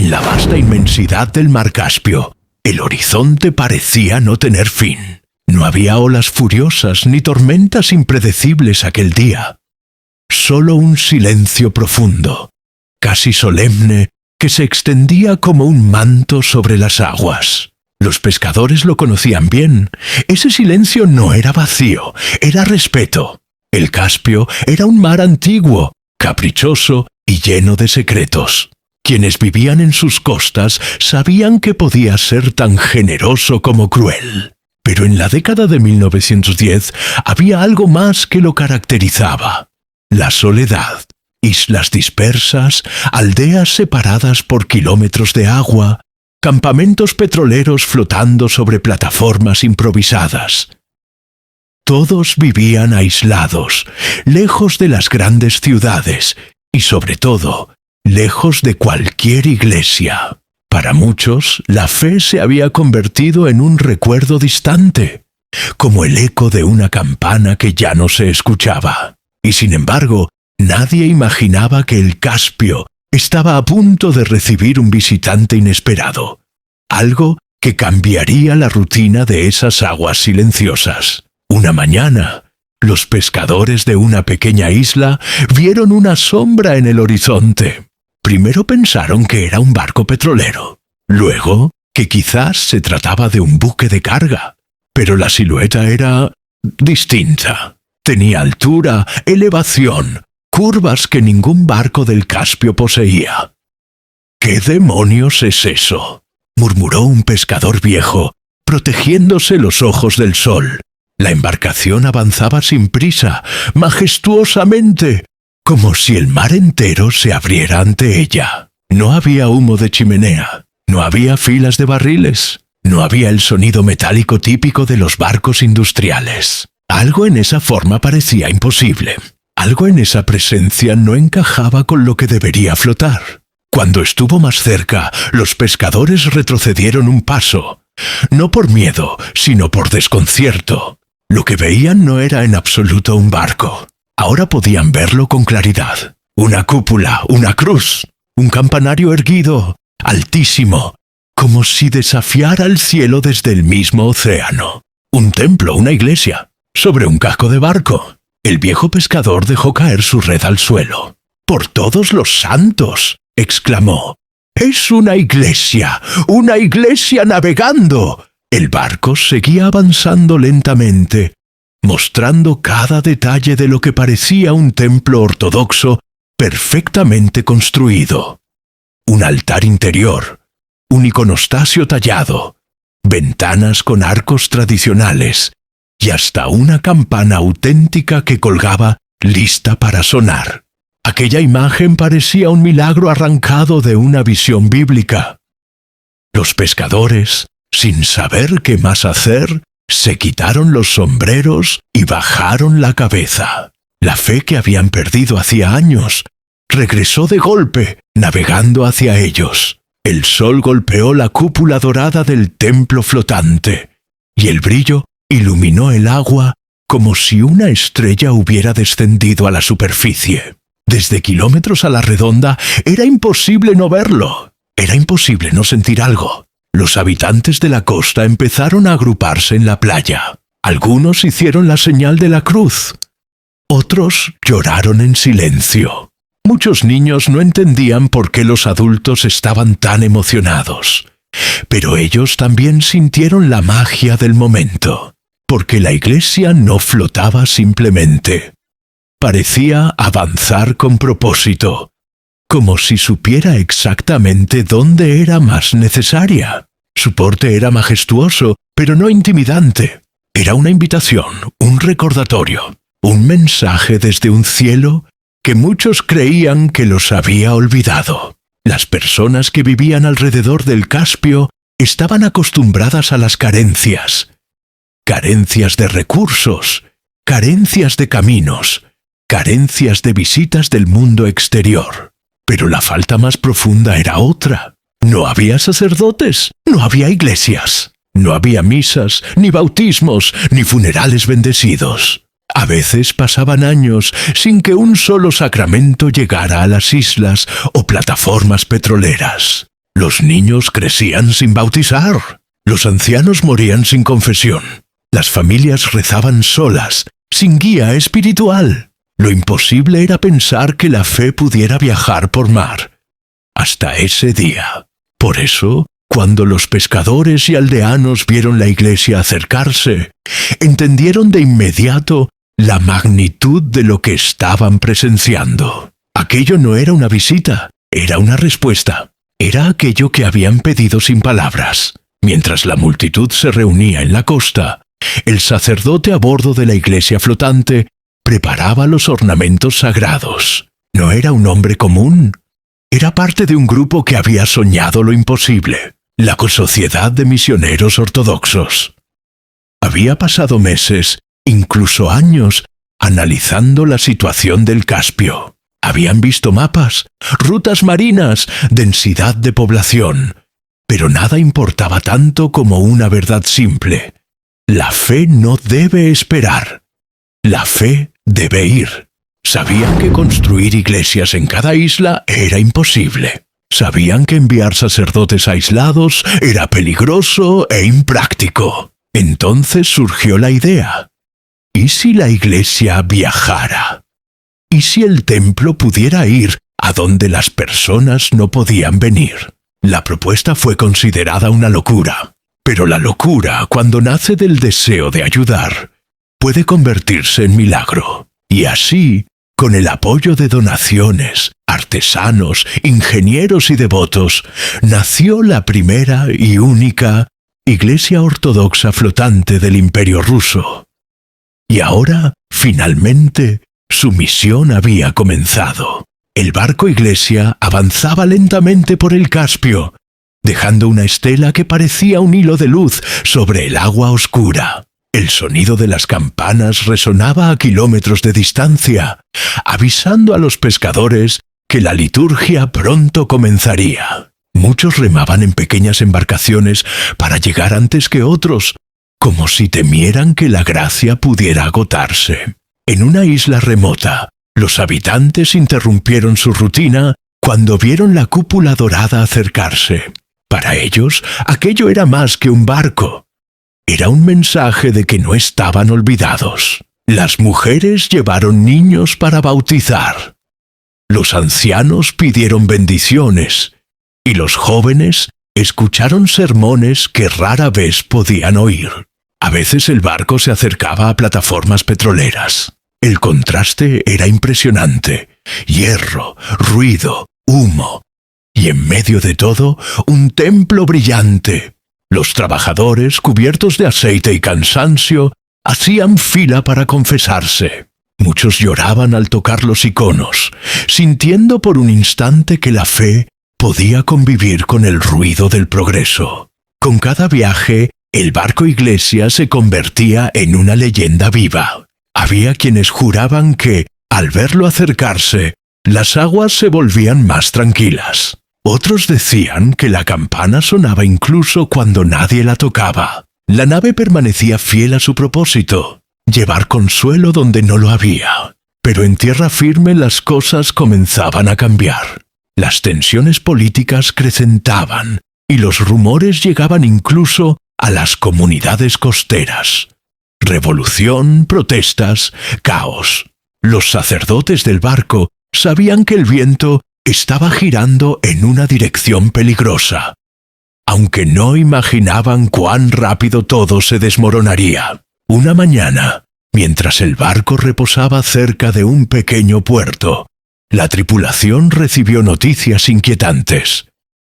En la vasta inmensidad del mar Caspio, el horizonte parecía no tener fin. No había olas furiosas ni tormentas impredecibles aquel día. Solo un silencio profundo, casi solemne, que se extendía como un manto sobre las aguas. Los pescadores lo conocían bien. Ese silencio no era vacío, era respeto. El Caspio era un mar antiguo, caprichoso y lleno de secretos. Quienes vivían en sus costas sabían que podía ser tan generoso como cruel. Pero en la década de 1910 había algo más que lo caracterizaba: la soledad. Islas dispersas, aldeas separadas por kilómetros de agua, campamentos petroleros flotando sobre plataformas improvisadas. Todos vivían aislados, lejos de las grandes ciudades y, sobre todo, lejos de cualquier iglesia. Para muchos, la fe se había convertido en un recuerdo distante, como el eco de una campana que ya no se escuchaba. Y sin embargo, nadie imaginaba que el Caspio estaba a punto de recibir un visitante inesperado, algo que cambiaría la rutina de esas aguas silenciosas. Una mañana, los pescadores de una pequeña isla vieron una sombra en el horizonte. Primero pensaron que era un barco petrolero, luego que quizás se trataba de un buque de carga, pero la silueta era distinta. Tenía altura, elevación, curvas que ningún barco del Caspio poseía. ¿Qué demonios es eso?, murmuró un pescador viejo, protegiéndose los ojos del sol. La embarcación avanzaba sin prisa, majestuosamente, como si el mar entero se abriera ante ella. No había humo de chimenea, no había filas de barriles, no había el sonido metálico típico de los barcos industriales. Algo en esa forma parecía imposible. Algo en esa presencia no encajaba con lo que debería flotar. Cuando estuvo más cerca, los pescadores retrocedieron un paso, no por miedo, sino por desconcierto. Lo que veían no era en absoluto un barco. Ahora podían verlo con claridad. Una cúpula, una cruz, un campanario erguido, altísimo, como si desafiara el cielo desde el mismo océano. Un templo, una iglesia, sobre un casco de barco. El viejo pescador dejó caer su red al suelo. «¡Por todos los santos!», exclamó. «¡Es una iglesia navegando!». El barco seguía avanzando lentamente, mostrando cada detalle de lo que parecía un templo ortodoxo perfectamente construido. Un altar interior, un iconostasio tallado, ventanas con arcos tradicionales y hasta una campana auténtica que colgaba lista para sonar. Aquella imagen parecía un milagro arrancado de una visión bíblica. Los pescadores, sin saber qué más hacer, se quitaron los sombreros y bajaron la cabeza. La fe que habían perdido hacía años regresó de golpe, navegando hacia ellos. El sol golpeó la cúpula dorada del templo flotante, y el brillo iluminó el agua como si una estrella hubiera descendido a la superficie. Desde kilómetros a la redonda era imposible no verlo. Era imposible no sentir algo. Los habitantes de la costa empezaron a agruparse en la playa. Algunos hicieron la señal de la cruz. Otros lloraron en silencio. Muchos niños no entendían por qué los adultos estaban tan emocionados. Pero ellos también sintieron la magia del momento, porque la iglesia no flotaba simplemente. Parecía avanzar con propósito, como si supiera exactamente dónde era más necesaria. Su porte era majestuoso, pero no intimidante. Era una invitación, un recordatorio, un mensaje desde un cielo que muchos creían que los había olvidado. Las personas que vivían alrededor del Caspio estaban acostumbradas a las carencias. Carencias de recursos, carencias de caminos, carencias de visitas del mundo exterior. Pero la falta más profunda era otra. No había sacerdotes, no había iglesias, no había misas, ni bautismos, ni funerales bendecidos. A veces pasaban años sin que un solo sacramento llegara a las islas o plataformas petroleras. Los niños crecían sin bautizar. Los ancianos morían sin confesión. Las familias rezaban solas, sin guía espiritual. Lo imposible era pensar que la fe pudiera viajar por mar. Hasta ese día. Por eso, cuando los pescadores y aldeanos vieron la iglesia acercarse, entendieron de inmediato la magnitud de lo que estaban presenciando. Aquello no era una visita, era una respuesta. Era aquello que habían pedido sin palabras. Mientras la multitud se reunía en la costa, el sacerdote a bordo de la iglesia flotante preparaba los ornamentos sagrados. No era un hombre común. Era parte de un grupo que había soñado lo imposible, la Sociedad de Misioneros Ortodoxos. Había pasado meses, incluso años, analizando la situación del Caspio. Habían visto mapas, rutas marinas, densidad de población, pero nada importaba tanto como una verdad simple. La fe no debe esperar. La fe debe ir. Sabían que construir iglesias en cada isla era imposible. Sabían que enviar sacerdotes aislados era peligroso e impráctico. Entonces surgió la idea. ¿Y si la iglesia viajara? ¿Y si el templo pudiera ir a donde las personas no podían venir? La propuesta fue considerada una locura. Pero la locura, cuando nace del deseo de ayudar, puede convertirse en milagro. Y así, con el apoyo de donaciones, artesanos, ingenieros y devotos, nació la primera y única Iglesia Ortodoxa flotante del Imperio Ruso. Y ahora, finalmente, su misión había comenzado. El barco iglesia avanzaba lentamente por el Caspio, dejando una estela que parecía un hilo de luz sobre el agua oscura. El sonido de las campanas resonaba a kilómetros de distancia, avisando a los pescadores que la liturgia pronto comenzaría. Muchos remaban en pequeñas embarcaciones para llegar antes que otros, como si temieran que la gracia pudiera agotarse. En una isla remota, los habitantes interrumpieron su rutina cuando vieron la cúpula dorada acercarse. Para ellos, aquello era más que un barco. Era un mensaje de que no estaban olvidados. Las mujeres llevaron niños para bautizar. Los ancianos pidieron bendiciones, y los jóvenes escucharon sermones que rara vez podían oír. A veces el barco se acercaba a plataformas petroleras. El contraste era impresionante. Hierro, ruido, humo. Y en medio de todo, un templo brillante. Los trabajadores, cubiertos de aceite y cansancio, hacían fila para confesarse. Muchos lloraban al tocar los iconos, sintiendo por un instante que la fe podía convivir con el ruido del progreso. Con cada viaje, el barco iglesia se convertía en una leyenda viva. Había quienes juraban que, al verlo acercarse, las aguas se volvían más tranquilas. Otros decían que la campana sonaba incluso cuando nadie la tocaba. La nave permanecía fiel a su propósito, llevar consuelo donde no lo había. Pero en tierra firme las cosas comenzaban a cambiar. Las tensiones políticas crecentaban y los rumores llegaban incluso a las comunidades costeras. Revolución, protestas, caos. Los sacerdotes del barco sabían que el viento estaba girando en una dirección peligrosa, aunque no imaginaban cuán rápido todo se desmoronaría. Una mañana, mientras el barco reposaba cerca de un pequeño puerto, la tripulación recibió noticias inquietantes.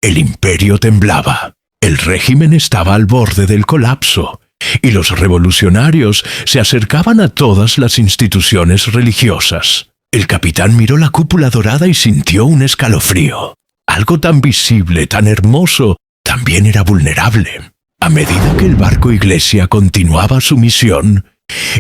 El imperio temblaba, el régimen estaba al borde del colapso, y los revolucionarios se acercaban a todas las instituciones religiosas. El capitán miró la cúpula dorada y sintió un escalofrío. Algo tan visible, tan hermoso, también era vulnerable. A medida que el barco iglesia continuaba su misión,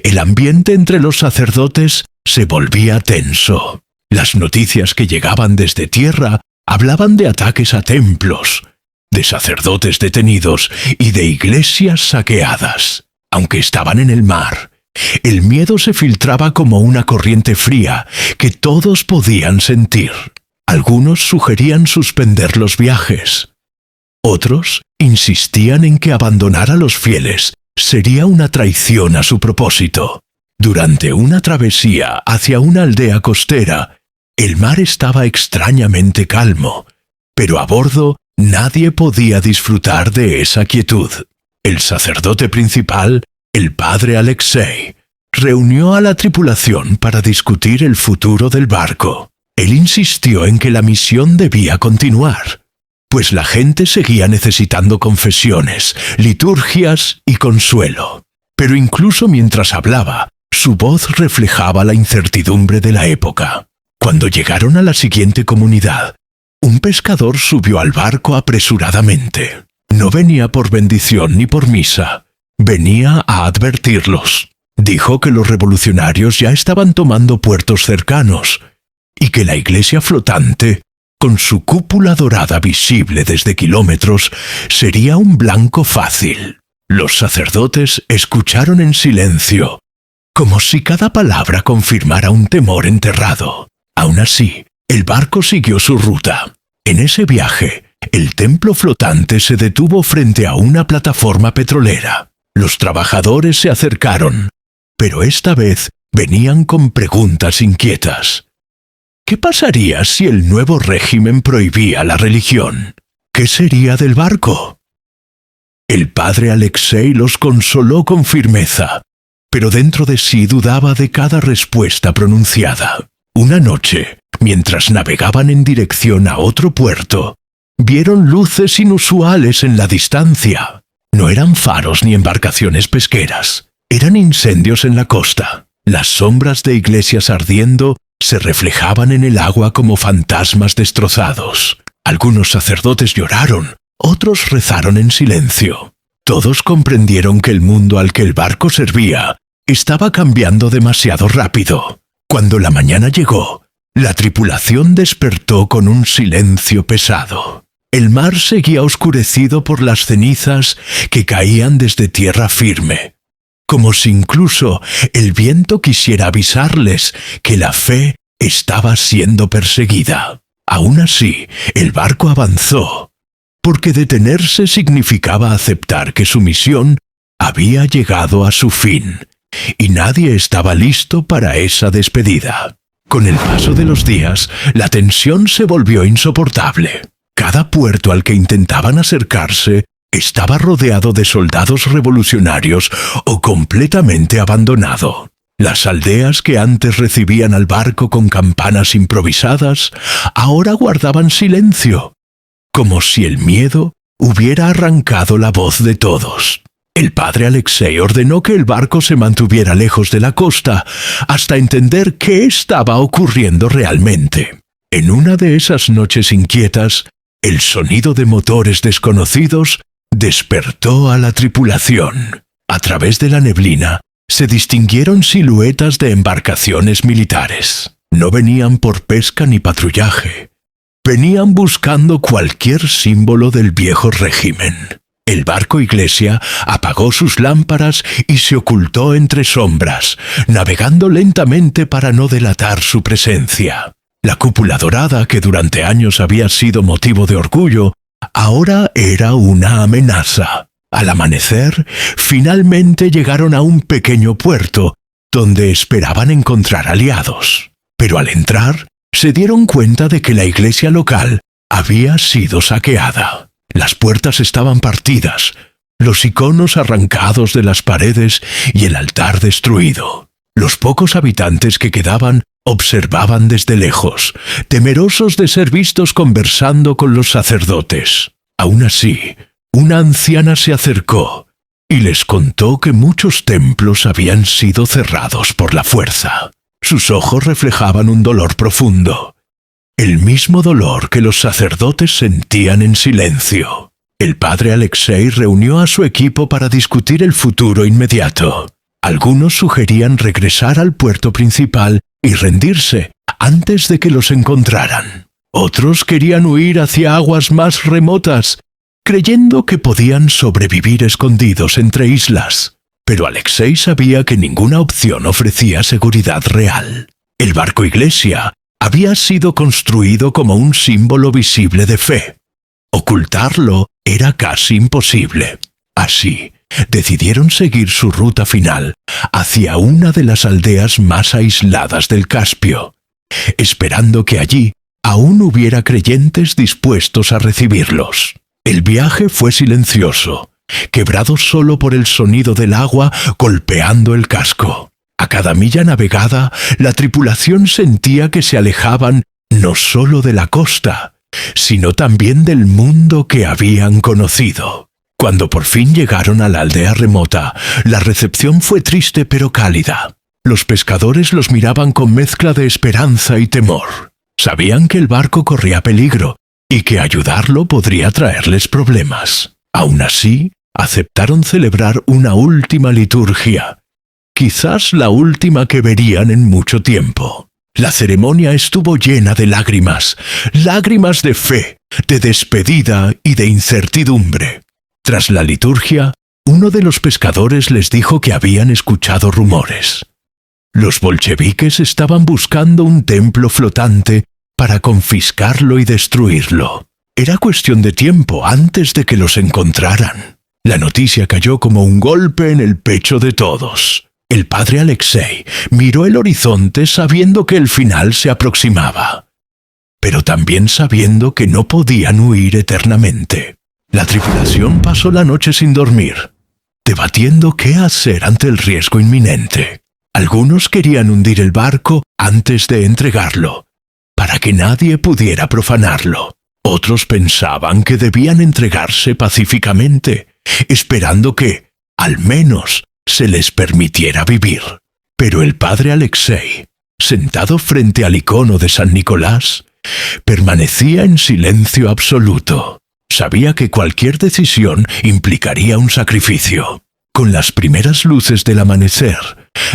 el ambiente entre los sacerdotes se volvía tenso. Las noticias que llegaban desde tierra hablaban de ataques a templos, de sacerdotes detenidos y de iglesias saqueadas. Aunque estaban en el mar, el miedo se filtraba como una corriente fría que todos podían sentir. Algunos sugerían suspender los viajes. Otros insistían en que abandonar a los fieles sería una traición a su propósito. Durante una travesía hacia una aldea costera, el mar estaba extrañamente calmo, pero a bordo nadie podía disfrutar de esa quietud. El sacerdote principal, el padre Alexei, reunió a la tripulación para discutir el futuro del barco. Él insistió en que la misión debía continuar, pues la gente seguía necesitando confesiones, liturgias y consuelo. Pero incluso mientras hablaba, su voz reflejaba la incertidumbre de la época. Cuando llegaron a la siguiente comunidad, un pescador subió al barco apresuradamente. No venía por bendición ni por misa, venía a advertirlos. Dijo que los revolucionarios ya estaban tomando puertos cercanos y que la iglesia flotante, con su cúpula dorada visible desde kilómetros, sería un blanco fácil. Los sacerdotes escucharon en silencio, como si cada palabra confirmara un temor enterrado. Aún así, el barco siguió su ruta. En ese viaje, el templo flotante se detuvo frente a una plataforma petrolera. Los trabajadores se acercaron, pero esta vez venían con preguntas inquietas. ¿Qué pasaría si el nuevo régimen prohibía la religión? ¿Qué sería del barco? El padre Alexei los consoló con firmeza, pero dentro de sí dudaba de cada respuesta pronunciada. Una noche, mientras navegaban en dirección a otro puerto, vieron luces inusuales en la distancia. No eran faros ni embarcaciones pesqueras, eran incendios en la costa. Las sombras de iglesias ardiendo se reflejaban en el agua como fantasmas destrozados. Algunos sacerdotes lloraron, otros rezaron en silencio. Todos comprendieron que el mundo al que el barco servía estaba cambiando demasiado rápido. Cuando la mañana llegó, la tripulación despertó con un silencio pesado. El mar seguía oscurecido por las cenizas que caían desde tierra firme, como si incluso el viento quisiera avisarles que la fe estaba siendo perseguida. Aún así, el barco avanzó, porque detenerse significaba aceptar que su misión había llegado a su fin, y nadie estaba listo para esa despedida. Con el paso de los días, la tensión se volvió insoportable. Cada puerto al que intentaban acercarse estaba rodeado de soldados revolucionarios o completamente abandonado. Las aldeas que antes recibían al barco con campanas improvisadas, ahora guardaban silencio, como si el miedo hubiera arrancado la voz de todos. El padre Alexei ordenó que el barco se mantuviera lejos de la costa hasta entender qué estaba ocurriendo realmente. En una de esas noches inquietas, el sonido de motores desconocidos despertó a la tripulación. A través de la neblina se distinguieron siluetas de embarcaciones militares. No venían por pesca ni patrullaje. Venían buscando cualquier símbolo del viejo régimen. El barco iglesia apagó sus lámparas y se ocultó entre sombras, navegando lentamente para no delatar su presencia. La cúpula dorada, que durante años había sido motivo de orgullo, ahora era una amenaza. Al amanecer, finalmente llegaron a un pequeño puerto, donde esperaban encontrar aliados. Pero al entrar, se dieron cuenta de que la iglesia local había sido saqueada. Las puertas estaban partidas, los iconos arrancados de las paredes y el altar destruido. Los pocos habitantes que quedaban observaban desde lejos, temerosos de ser vistos conversando con los sacerdotes. Aún así, una anciana se acercó y les contó que muchos templos habían sido cerrados por la fuerza. Sus ojos reflejaban un dolor profundo, el mismo dolor que los sacerdotes sentían en silencio. El padre Alexei reunió a su equipo para discutir el futuro inmediato. Algunos sugerían regresar al puerto principal y rendirse antes de que los encontraran. Otros querían huir hacia aguas más remotas, creyendo que podían sobrevivir escondidos entre islas. Pero Alexei sabía que ninguna opción ofrecía seguridad real. El barco iglesia había sido construido como un símbolo visible de fe. Ocultarlo era casi imposible. Así, decidieron seguir su ruta final hacia una de las aldeas más aisladas del Caspio, esperando que allí aún hubiera creyentes dispuestos a recibirlos. El viaje fue silencioso, quebrado solo por el sonido del agua golpeando el casco. A cada milla navegada, la tripulación sentía que se alejaban no solo de la costa, sino también del mundo que habían conocido. Cuando por fin llegaron a la aldea remota, la recepción fue triste pero cálida. Los pescadores los miraban con mezcla de esperanza y temor. Sabían que el barco corría peligro y que ayudarlo podría traerles problemas. Aún así, aceptaron celebrar una última liturgia, quizás la última que verían en mucho tiempo. La ceremonia estuvo llena de lágrimas de fe, de despedida y de incertidumbre. Tras la liturgia, uno de los pescadores les dijo que habían escuchado rumores. Los bolcheviques estaban buscando un templo flotante para confiscarlo y destruirlo. Era cuestión de tiempo antes de que los encontraran. La noticia cayó como un golpe en el pecho de todos. El padre Alexei miró el horizonte sabiendo que el final se aproximaba, pero también sabiendo que no podían huir eternamente. La tripulación pasó la noche sin dormir, debatiendo qué hacer ante el riesgo inminente. Algunos querían hundir el barco antes de entregarlo, para que nadie pudiera profanarlo. Otros pensaban que debían entregarse pacíficamente, esperando que, al menos, se les permitiera vivir. Pero el padre Alexei, sentado frente al icono de San Nicolás, permanecía en silencio absoluto. Sabía que cualquier decisión implicaría un sacrificio. Con las primeras luces del amanecer,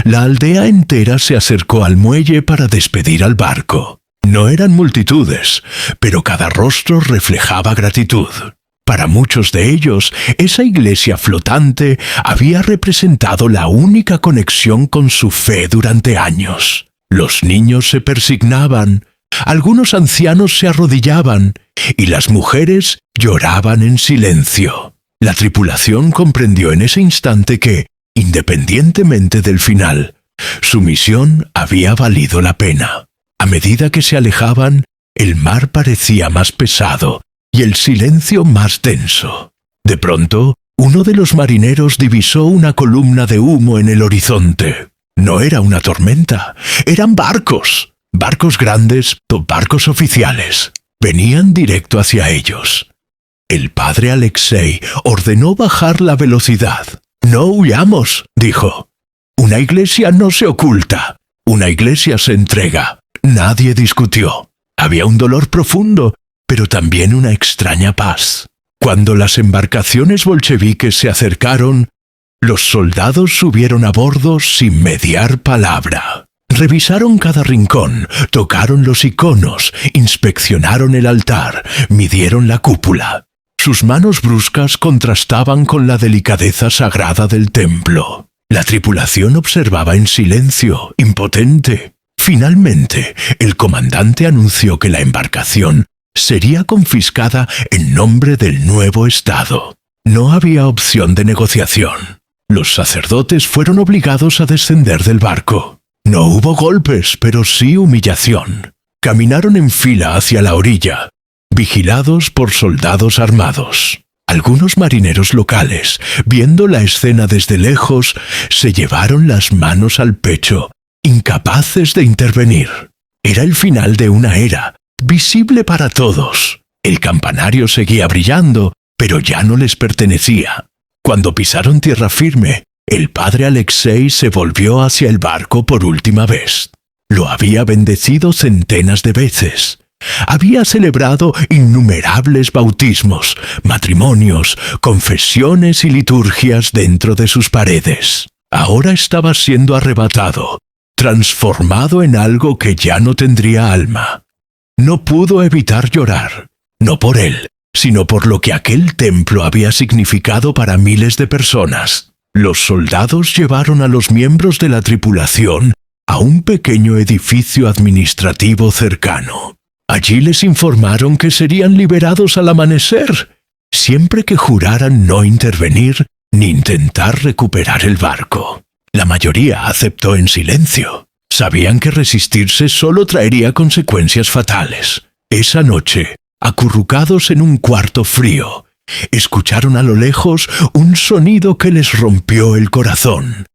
la aldea entera se acercó al muelle para despedir al barco. No eran multitudes, pero cada rostro reflejaba gratitud. Para muchos de ellos, esa iglesia flotante había representado la única conexión con su fe durante años. Los niños se persignaban, algunos ancianos se arrodillaban y las mujeres lloraban en silencio. La tripulación comprendió en ese instante que, independientemente del final, su misión había valido la pena. A medida que se alejaban, el mar parecía más pesado y el silencio más denso. De pronto, uno de los marineros divisó una columna de humo en el horizonte. No era una tormenta, eran barcos. Barcos grandes, barcos oficiales. Venían directo hacia ellos. El padre Alexei ordenó bajar la velocidad. «No huyamos», dijo. «Una iglesia no se oculta. Una iglesia se entrega». Nadie discutió. Había un dolor profundo, pero también una extraña paz. Cuando las embarcaciones bolcheviques se acercaron, los soldados subieron a bordo sin mediar palabra. Revisaron cada rincón, tocaron los iconos, inspeccionaron el altar, midieron la cúpula. Sus manos bruscas contrastaban con la delicadeza sagrada del templo. La tripulación observaba en silencio, impotente. Finalmente, el comandante anunció que la embarcación sería confiscada en nombre del nuevo Estado. No había opción de negociación. Los sacerdotes fueron obligados a descender del barco. No hubo golpes, pero sí humillación. Caminaron en fila hacia la orilla, vigilados por soldados armados. Algunos marineros locales, viendo la escena desde lejos, se llevaron las manos al pecho, incapaces de intervenir. Era el final de una era, visible para todos. El campanario seguía brillando, pero ya no les pertenecía. Cuando pisaron tierra firme, el padre Alexei se volvió hacia el barco por última vez. Lo había bendecido centenas de veces. Había celebrado innumerables bautismos, matrimonios, confesiones y liturgias dentro de sus paredes. Ahora estaba siendo arrebatado, transformado en algo que ya no tendría alma. No pudo evitar llorar, no por él, sino por lo que aquel templo había significado para miles de personas. Los soldados llevaron a los miembros de la tripulación a un pequeño edificio administrativo cercano. Allí les informaron que serían liberados al amanecer. siempre que juraran no intervenir ni intentar recuperar el barco. La mayoría aceptó en silencio. Sabían que resistirse solo traería consecuencias fatales. Esa noche, acurrucados en un cuarto frío, escucharon a lo lejos un sonido que les rompió el corazón.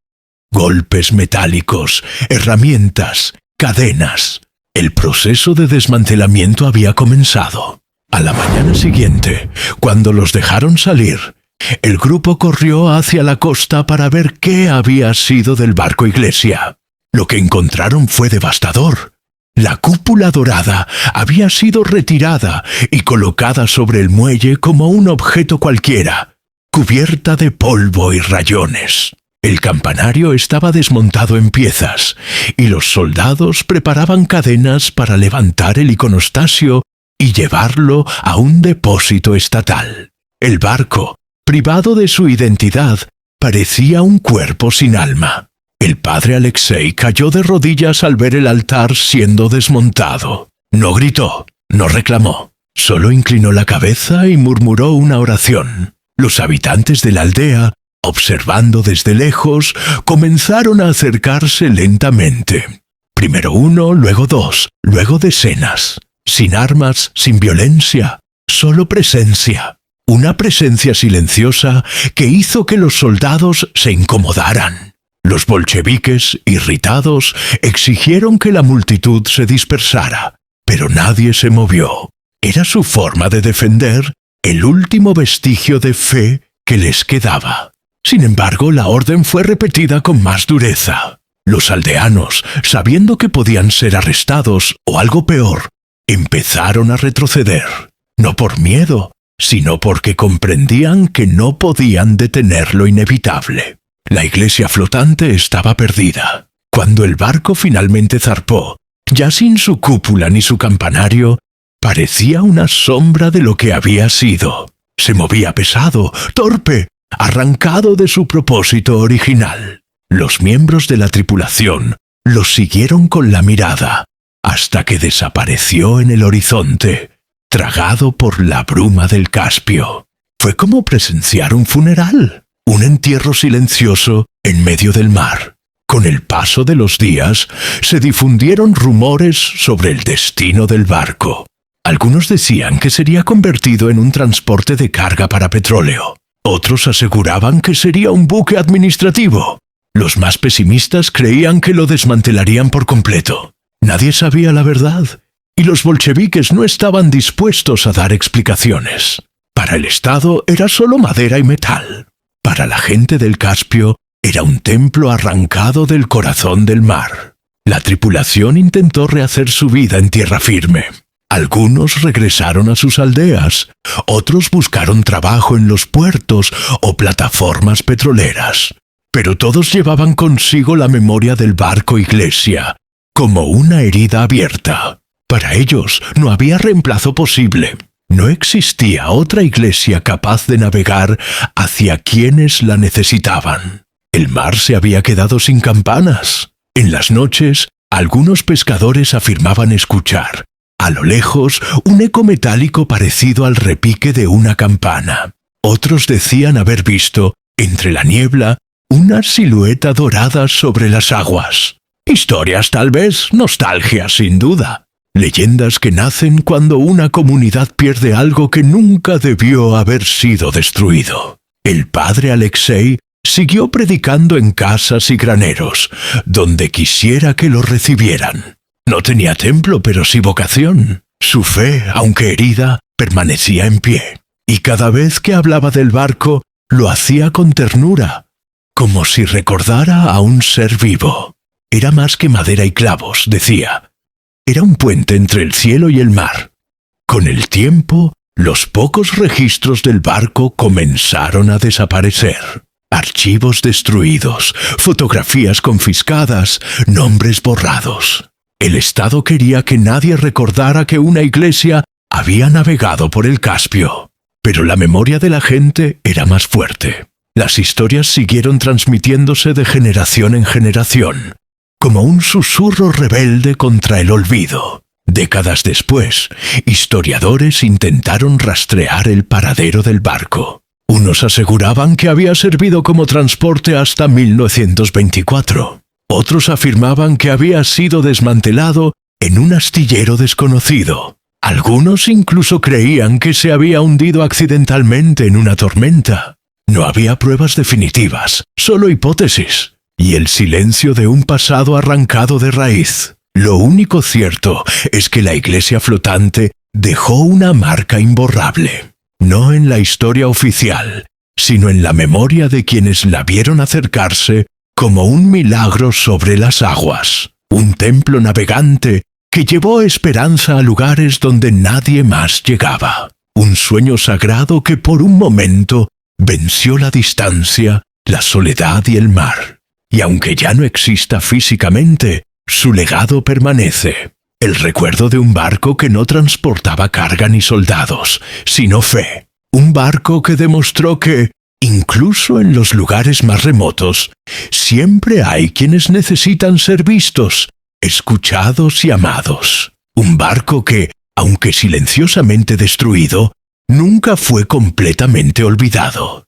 Golpes metálicos, herramientas, cadenas. El proceso de desmantelamiento había comenzado. A la mañana siguiente, cuando los dejaron salir, el grupo corrió hacia la costa para ver qué había sido del barco Iglesia. Lo que encontraron fue devastador. La cúpula dorada había sido retirada y colocada sobre el muelle como un objeto cualquiera, cubierta de polvo y rayones. El campanario estaba desmontado en piezas, y los soldados preparaban cadenas para levantar el iconostasio y llevarlo a un depósito estatal. El barco, privado de su identidad, parecía un cuerpo sin alma. El padre Alexei cayó de rodillas al ver el altar siendo desmontado. No gritó, no reclamó, solo inclinó la cabeza y murmuró una oración. Los habitantes de la aldea, observando desde lejos, comenzaron a acercarse lentamente. Primero uno, luego dos, luego decenas. Sin armas, sin violencia, solo presencia. Una presencia silenciosa que hizo que los soldados se incomodaran. Los bolcheviques, irritados, exigieron que la multitud se dispersara, pero nadie se movió. Era su forma de defender el último vestigio de fe que les quedaba. Sin embargo, la orden fue repetida con más dureza. Los aldeanos, sabiendo que podían ser arrestados o algo peor, empezaron a retroceder, no por miedo, sino porque comprendían que no podían detener lo inevitable. La iglesia flotante estaba perdida. Cuando el barco finalmente zarpó, ya sin su cúpula ni su campanario, parecía una sombra de lo que había sido. Se movía pesado, torpe, arrancado de su propósito original. Los miembros de la tripulación lo siguieron con la mirada, hasta que desapareció en el horizonte, tragado por la bruma del Caspio. Fue como presenciar un funeral. Un entierro silencioso en medio del mar. Con el paso de los días, se difundieron rumores sobre el destino del barco. Algunos decían que sería convertido en un transporte de carga para petróleo. Otros aseguraban que sería un buque administrativo. Los más pesimistas creían que lo desmantelarían por completo. Nadie sabía la verdad, y los bolcheviques no estaban dispuestos a dar explicaciones. Para el Estado era solo madera y metal. Para la gente del Caspio era un templo arrancado del corazón del mar. La tripulación intentó rehacer su vida en tierra firme. Algunos regresaron a sus aldeas, otros buscaron trabajo en los puertos o plataformas petroleras. Pero todos llevaban consigo la memoria del barco Iglesia, como una herida abierta. Para ellos no había reemplazo posible. No existía otra iglesia capaz de navegar hacia quienes la necesitaban. El mar se había quedado sin campanas. En las noches, algunos pescadores afirmaban escuchar, a lo lejos, un eco metálico parecido al repique de una campana. Otros decían haber visto, entre la niebla, una silueta dorada sobre las aguas. Historias tal vez, nostalgia sin duda. Leyendas que nacen cuando una comunidad pierde algo que nunca debió haber sido destruido. El padre Alexei siguió predicando en casas y graneros, donde quisiera que lo recibieran. No tenía templo, pero sí vocación. Su fe, aunque herida, permanecía en pie. Y cada vez que hablaba del barco, lo hacía con ternura, como si recordara a un ser vivo. Era más que madera y clavos, decía. Era un puente entre el cielo y el mar. Con el tiempo, los pocos registros del barco comenzaron a desaparecer. Archivos destruidos, fotografías confiscadas, nombres borrados. El Estado quería que nadie recordara que una iglesia había navegado por el Caspio. Pero la memoria de la gente era más fuerte. Las historias siguieron transmitiéndose de generación en generación, como un susurro rebelde contra el olvido. Décadas después, historiadores intentaron rastrear el paradero del barco. Unos aseguraban que había servido como transporte hasta 1924. Otros afirmaban que había sido desmantelado en un astillero desconocido. Algunos incluso creían que se había hundido accidentalmente en una tormenta. No había pruebas definitivas, solo hipótesis, y el silencio de un pasado arrancado de raíz. Lo único cierto es que la iglesia flotante dejó una marca imborrable, no en la historia oficial, sino en la memoria de quienes la vieron acercarse como un milagro sobre las aguas, un templo navegante que llevó esperanza a lugares donde nadie más llegaba, un sueño sagrado que por un momento venció la distancia, la soledad y el mar. Y aunque ya no exista físicamente, su legado permanece, el recuerdo de un barco que no transportaba carga ni soldados, sino fe. Un barco que demostró que, incluso en los lugares más remotos, siempre hay quienes necesitan ser vistos, escuchados y amados. Un barco que, aunque silenciosamente destruido, nunca fue completamente olvidado.